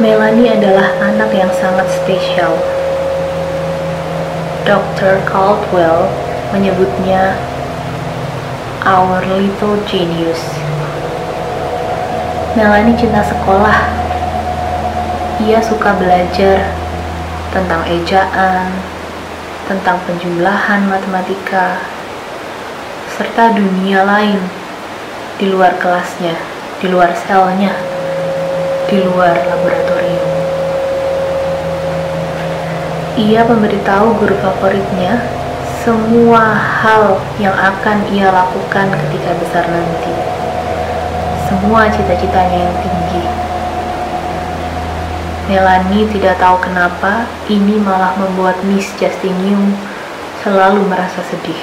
Melanie adalah anak yang sangat spesial. Dr. Caldwell menyebutnya our little genius. Melanie cinta sekolah. Ia suka belajar tentang ejaan, tentang penjumlahan matematika, serta dunia lain di luar kelasnya, di luar selnya, di luar laboratorium. Ia memberitahu guru favoritnya semua hal yang akan ia lakukan ketika besar nanti, semua cita-citanya yang tinggi. Melanie tidak tahu kenapa ini malah membuat Miss Justin Young selalu merasa sedih.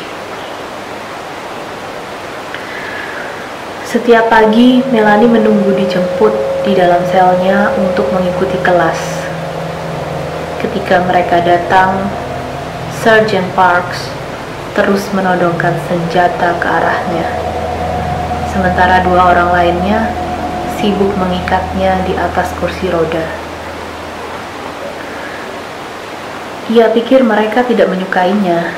Setiap pagi, Melanie menunggu dijemput di dalam selnya untuk mengikuti kelas. Ketika mereka datang, Sergeant Parks terus menodongkan senjata ke arahnya, sementara dua orang lainnya sibuk mengikatnya di atas kursi roda. Ia pikir mereka tidak menyukainya.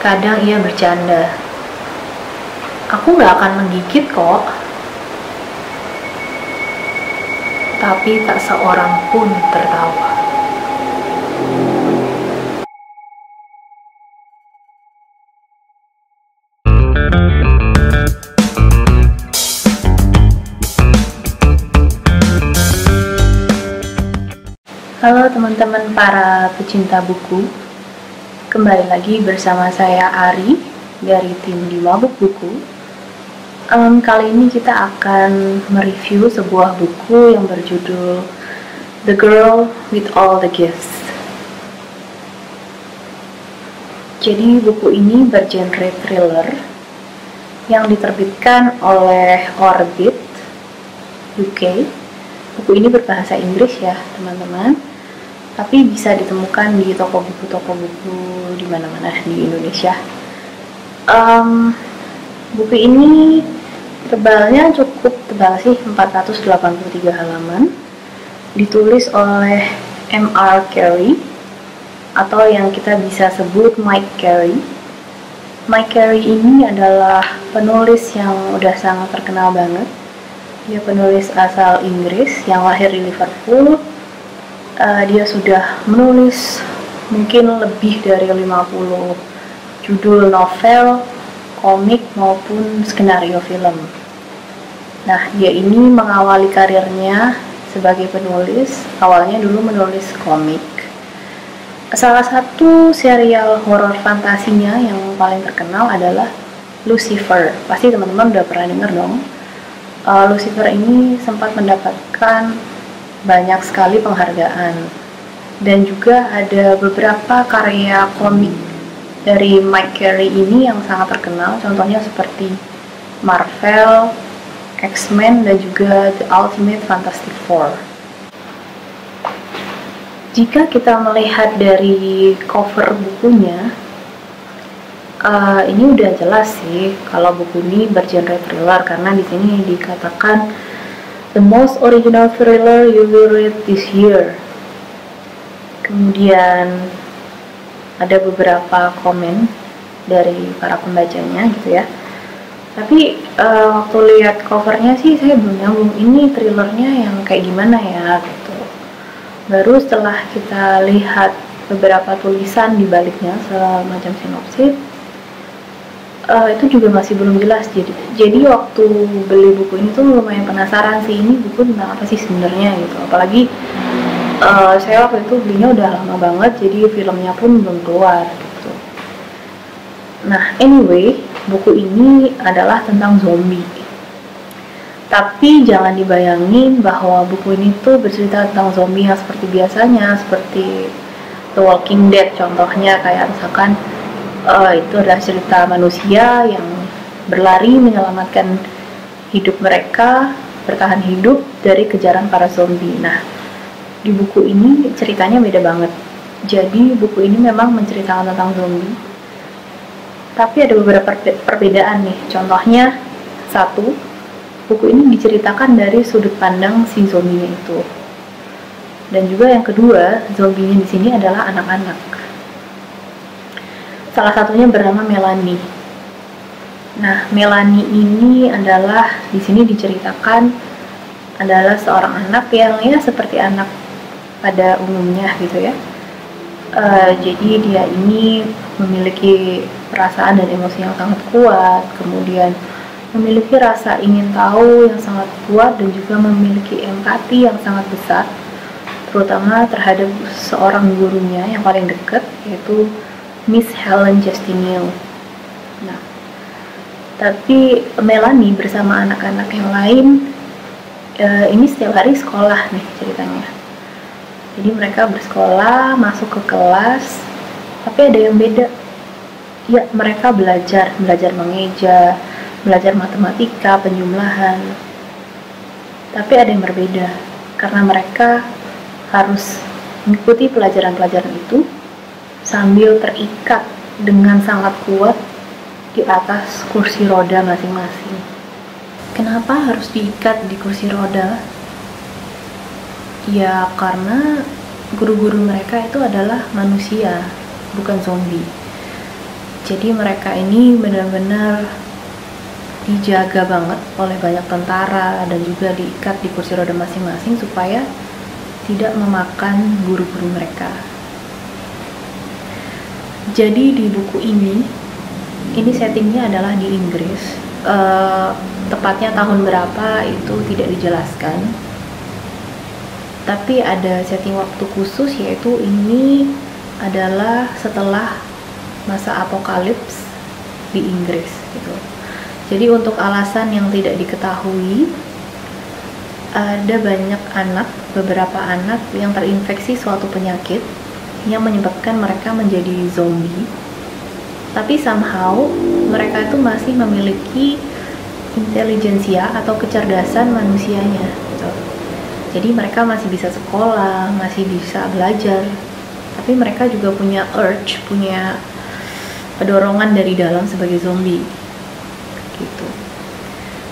Kadang ia bercanda, "Aku gak akan menggigit kok." Tapi tak seorang pun tertawa. Halo teman-teman para pecinta buku, kembali lagi bersama saya Ari dari tim di Mabuk Buku. Kali ini kita akan mereview sebuah buku yang berjudul The Girl with All the Gifts. Jadi buku ini bergenre thriller yang diterbitkan oleh Orbit UK. Buku ini berbahasa Inggris ya teman-teman, tapi bisa ditemukan di toko buku di mana-mana di Indonesia. Buku ini tebalnya cukup tebal sih, 483 halaman. Ditulis oleh M.R. Carey atau yang kita bisa sebut Mike Carey. Mike Carey ini adalah penulis yang udah sangat terkenal banget. Dia penulis asal Inggris yang lahir di Liverpool. Dia sudah menulis mungkin lebih dari 50 judul novel, komik maupun skenario film. Nah, dia ini mengawali karirnya sebagai penulis, awalnya dulu menulis komik. Salah satu serial horor fantasinya yang paling terkenal adalah Lucifer. Pasti teman-teman udah pernah dengar dong. Lucifer ini sempat mendapatkan banyak sekali penghargaan, dan juga ada beberapa karya komik dari Mike Carey ini yang sangat terkenal, contohnya seperti Marvel, X-Men, dan juga The Ultimate Fantastic Four. Jika kita melihat dari cover bukunya, ini udah jelas sih kalau buku ini bergenre thriller, karena di sini dikatakan the most original thriller you will read this year. Kemudian ada beberapa komen dari para pembacanya gitu ya. Tapi waktu lihat covernya sih saya belum nyambung, ini thrillernya yang kayak gimana ya gitu. Baru setelah kita lihat beberapa tulisan di baliknya semacam sinopsis, itu juga masih belum jelas. Jadi waktu beli buku ini tuh lumayan penasaran sih, ini buku tentang apa sih sebenarnya gitu. Apalagi saya waktu itu belinya udah lama banget, jadi filmnya pun belum keluar gitu. Nah, anyway, buku ini adalah tentang zombie. Tapi jangan dibayangin bahwa buku ini tuh bercerita tentang zombie yang seperti biasanya, seperti The Walking Dead contohnya, kayak misalkan itu adalah cerita manusia yang berlari menyelamatkan hidup mereka, bertahan hidup dari kejaran para zombie. Nah, di buku ini ceritanya beda banget. Jadi buku ini memang menceritakan tentang zombie, tapi ada beberapa perbedaan nih. Contohnya, satu, buku ini diceritakan dari sudut pandang si zombinya itu. Dan juga yang kedua, zombinya di sini adalah anak-anak. Salah satunya bernama Melanie. Nah, Melanie ini adalah di sini diceritakan adalah seorang anak yang ya seperti anak pada umumnya gitu ya. Jadi dia ini memiliki perasaan dan emosi yang sangat kuat, kemudian memiliki rasa ingin tahu yang sangat kuat dan juga memiliki empati yang sangat besar, terutama terhadap seorang gurunya yang paling dekat, yaitu Miss Helen Justinian. Nah, tapi Melanie bersama anak-anak yang lain ini setiap hari sekolah nih ceritanya. Jadi mereka bersekolah, masuk ke kelas, tapi ada yang beda. Ya, mereka belajar mengeja, belajar matematika, penjumlahan. Tapi ada yang berbeda, karena mereka harus mengikuti pelajaran-pelajaran itu sambil terikat dengan sangat kuat di atas kursi roda masing-masing. Kenapa harus diikat di kursi roda? Ya karena guru-guru mereka itu adalah manusia, bukan zombie. Jadi mereka ini benar-benar dijaga banget oleh banyak tentara dan juga diikat di kursi roda masing-masing supaya tidak memakan guru-guru mereka. Jadi di buku ini settingnya adalah di Inggris. Tepatnya tahun berapa itu tidak dijelaskan. Tapi ada setting waktu khusus, yaitu ini adalah setelah masa apokalips di Inggris gitu. Jadi untuk alasan yang tidak diketahui, ada banyak beberapa anak yang terinfeksi suatu penyakit yang menyebabkan mereka menjadi zombie. Tapi somehow mereka itu masih memiliki intelijensia atau kecerdasan manusianya gitu. Jadi mereka masih bisa sekolah, masih bisa belajar, tapi mereka juga punya urge, punya dorongan dari dalam sebagai zombie, gitu.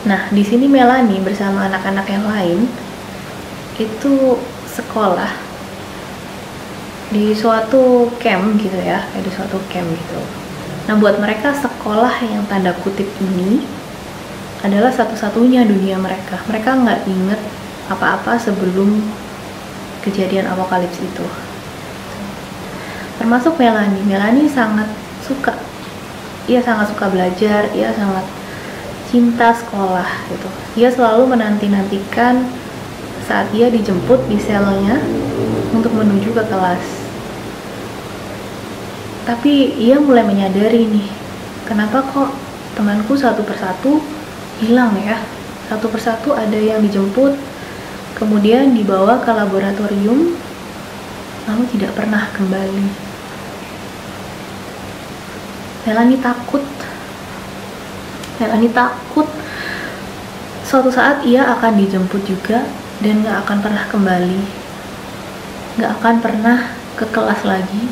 Nah, di sini Melanie bersama anak-anak yang lain itu sekolah di suatu camp gitu ya, di suatu camp gitu. Nah, buat mereka sekolah yang tanda kutip ini adalah satu-satunya dunia mereka. Mereka nggak inget apa-apa sebelum kejadian apokalips itu. Termasuk Melanie. Melanie sangat suka. Ia sangat suka belajar, ia sangat cinta sekolah gitu. Ia selalu menanti-nantikan saat ia dijemput di selnya untuk menuju ke kelas. Tapi ia mulai menyadari nih, kenapa kok temanku satu persatu hilang ya? Satu persatu ada yang dijemput, kemudian dibawa ke laboratorium, lalu tidak pernah kembali. Melanie takut. Suatu saat ia akan dijemput juga dan gak akan pernah kembali. Gak akan pernah ke kelas lagi,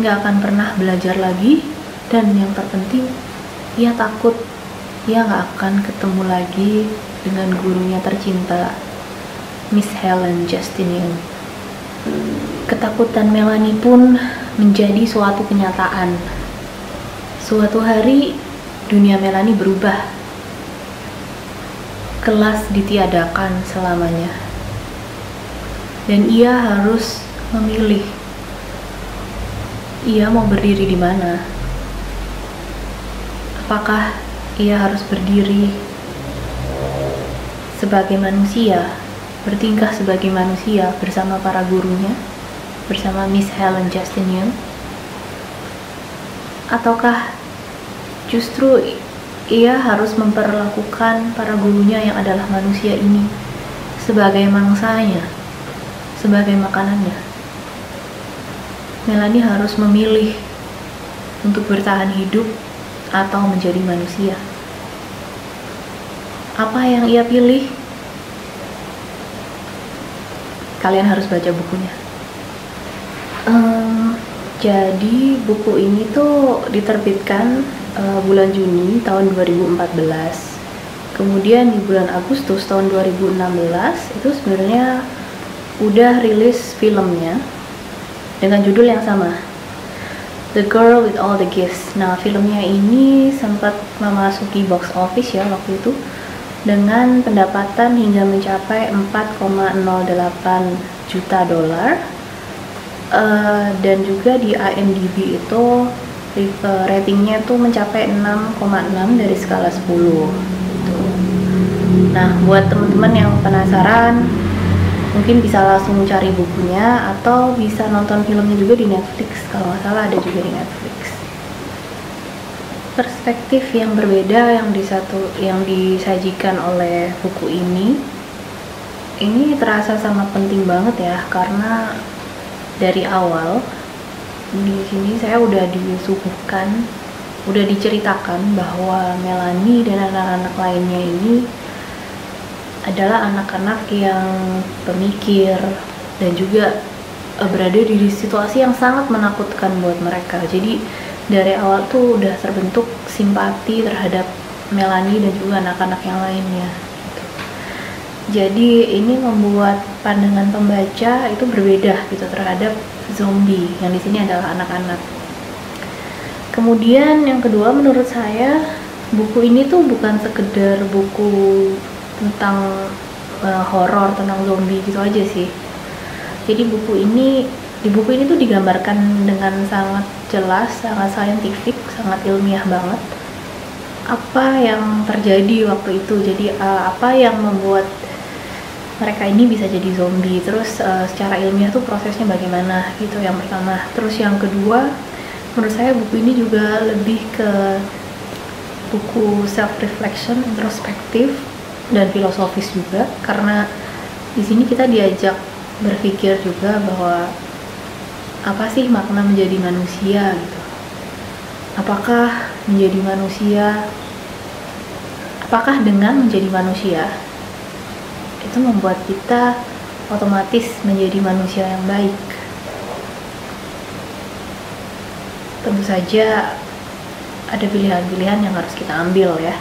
gak akan pernah belajar lagi, dan yang terpenting, ia takut ia gak akan ketemu lagi dengan gurunya tercinta, Miss Helen Justinian. Ketakutan Melanie pun menjadi suatu kenyataan. Suatu hari, dunia Melanie berubah. Kelas ditiadakan selamanya. Dan ia harus memilih. Ia mau berdiri di mana? Apakah ia harus berdiri sebagai manusia, bertingkah sebagai manusia bersama para gurunya, bersama Miss Helen Justinian, ataukah justru ia harus memperlakukan para gurunya yang adalah manusia ini sebagai mangsanya, sebagai makanannya? Melanie harus memilih untuk bertahan hidup atau menjadi manusia. Apa yang ia pilih? Kalian harus baca bukunya. Jadi buku ini tuh diterbitkan bulan Juni tahun 2014. Kemudian di bulan Agustus tahun 2016 itu sebenarnya udah rilis filmnya dengan judul yang sama, The Girl with All the Gifts. Nah, filmnya ini sempat memasuki box office ya waktu itu dengan pendapatan hingga mencapai 4,08 juta dolar. Dan juga di IMDb itu ratingnya tuh mencapai 6,6 dari skala 10 gitu. Nah, buat teman-teman yang penasaran, mungkin bisa langsung cari bukunya atau bisa nonton filmnya juga di Netflix. Kalau nggak salah ada juga di Netflix. Perspektif yang berbeda yang disajikan oleh buku ini terasa sangat penting banget ya, karena dari awal di sini saya udah diceritakan bahwa Melanie dan anak-anak lainnya ini adalah anak-anak yang pemikir dan juga berada di situasi yang sangat menakutkan buat mereka. Jadi dari awal tuh udah terbentuk simpati terhadap Melanie dan juga anak-anak yang lainnya gitu. Jadi ini membuat pandangan pembaca itu berbeda gitu terhadap zombie, yang di sini adalah anak-anak. Kemudian yang kedua, menurut saya buku ini tuh bukan sekedar buku tentang horor tentang zombie gitu aja sih. Jadi di buku ini tuh digambarkan dengan sangat jelas, sangat saintifik, sangat ilmiah banget apa yang terjadi waktu itu. Jadi apa yang membuat mereka ini bisa jadi zombie, terus secara ilmiah tuh prosesnya bagaimana gitu, yang pertama. Terus yang kedua, menurut saya buku ini juga lebih ke buku self reflection, introspektif dan filosofis juga, karena di sini kita diajak berpikir juga bahwa apa sih makna menjadi manusia gitu. Apakah dengan menjadi manusia itu membuat kita otomatis menjadi manusia yang baik? Tentu saja ada pilihan-pilihan yang harus kita ambil ya.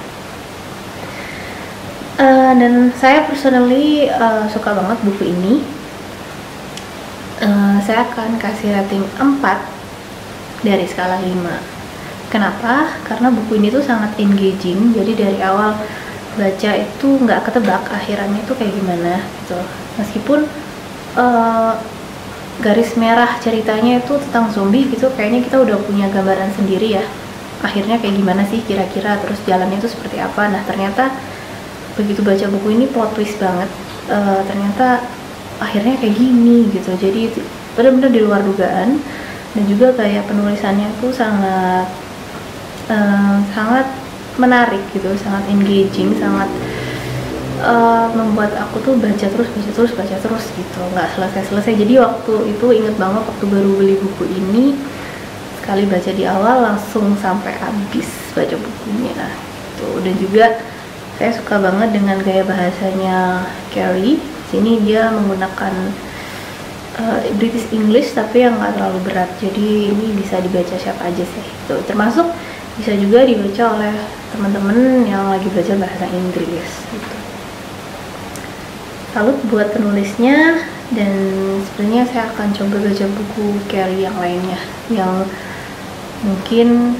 Dan saya personally suka banget buku ini. Saya akan kasih rating 4 dari skala 5. Kenapa? Karena buku ini tuh sangat engaging. Jadi dari awal baca itu nggak ketebak akhirannya itu kayak gimana gitu. Meskipun garis merah ceritanya itu tentang zombie gitu, kayaknya kita udah punya gambaran sendiri ya akhirnya kayak gimana sih kira-kira, terus jalannya itu seperti apa. Nah, ternyata begitu baca buku ini plot twist banget, ternyata akhirnya kayak gini gitu. Jadi benar-benar di luar dugaan, dan juga kayak penulisannya tuh sangat menarik gitu, sangat engaging, sangat membuat aku tuh baca terus gitu, nggak selesai. Jadi waktu itu inget banget waktu baru beli buku ini, sekali baca di awal langsung sampai habis baca bukunya gitu. Dan juga saya suka banget dengan gaya bahasanya Carrie. Sini dia menggunakan British English tapi yang nggak terlalu berat, jadi ini bisa dibaca siapa aja sih gitu. Termasuk bisa juga dibaca oleh teman-teman yang lagi belajar bahasa Inggris gitu. Salut buat penulisnya, dan sebenarnya saya akan coba baca buku Carrie yang lainnya yang mungkin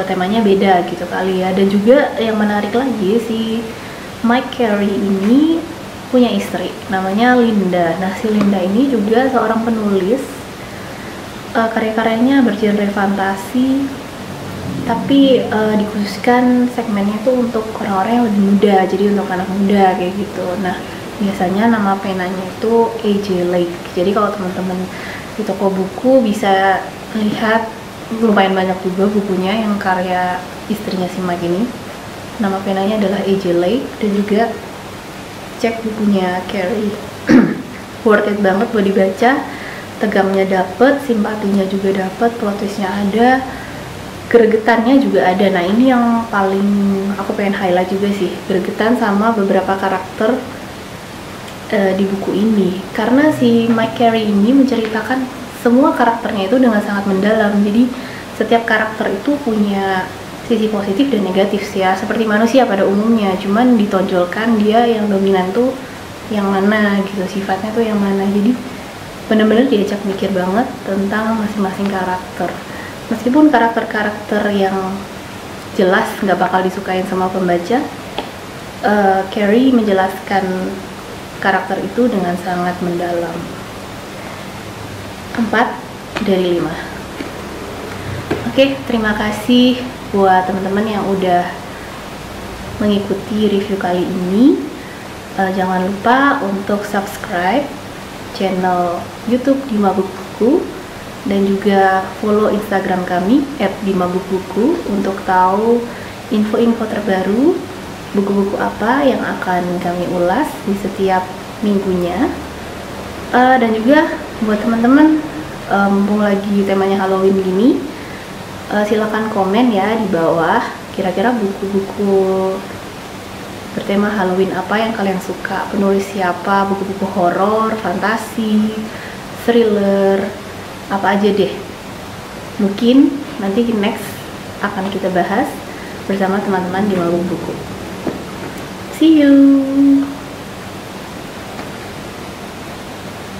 temanya beda gitu kali ya. Dan juga yang menarik lagi, si Mike Carey ini punya istri namanya Linda. Nah, si Linda ini juga seorang penulis, karya-karyanya bergenre fantasi, tapi dikhususkan segmennya tuh untuk orang-orang yang lebih muda, jadi untuk anak muda kayak gitu. Nah, biasanya nama penanya itu A.J. Lake. Jadi kalau teman-teman di toko buku bisa lihat lumayan banyak juga bukunya yang karya istrinya si Mike ini. Nama penanya adalah A.J. Lake, dan juga cek bukunya Carrie. Worth it banget buat dibaca, tegangnya dapet, simpatinya juga dapet, plot twistnya ada, gregetannya juga ada. Nah, ini yang paling aku pengen highlight juga sih, gregetan sama beberapa karakter di buku ini, karena si Mike Carey ini menceritakan semua karakternya itu dengan sangat mendalam. Jadi setiap karakter itu punya sisi positif dan negatif sih ya, seperti manusia pada umumnya, cuman ditonjolkan dia yang dominan tuh yang mana gitu, sifatnya tuh yang mana. Jadi bener-bener diajak mikir banget tentang masing-masing karakter. Meskipun karakter-karakter yang jelas nggak bakal disukain sama pembaca, Carrie menjelaskan karakter itu dengan sangat mendalam. 4 dari 5. Oke, terima kasih buat teman-teman yang udah mengikuti review kali ini. Jangan lupa untuk subscribe channel YouTube Dimabukbuku dan juga follow Instagram kami @dimabukbuku untuk tahu info-info terbaru buku-buku apa yang akan kami ulas di setiap minggunya. Dan juga buat teman-teman, mumpung lagi temanya Halloween gini, silakan komen ya di bawah, kira-kira buku-buku bertema Halloween apa yang kalian suka, penulis siapa, buku-buku horor, fantasi, thriller, apa aja deh. Mungkin nanti next akan kita bahas bersama teman-teman di Mabuk Buku. See you.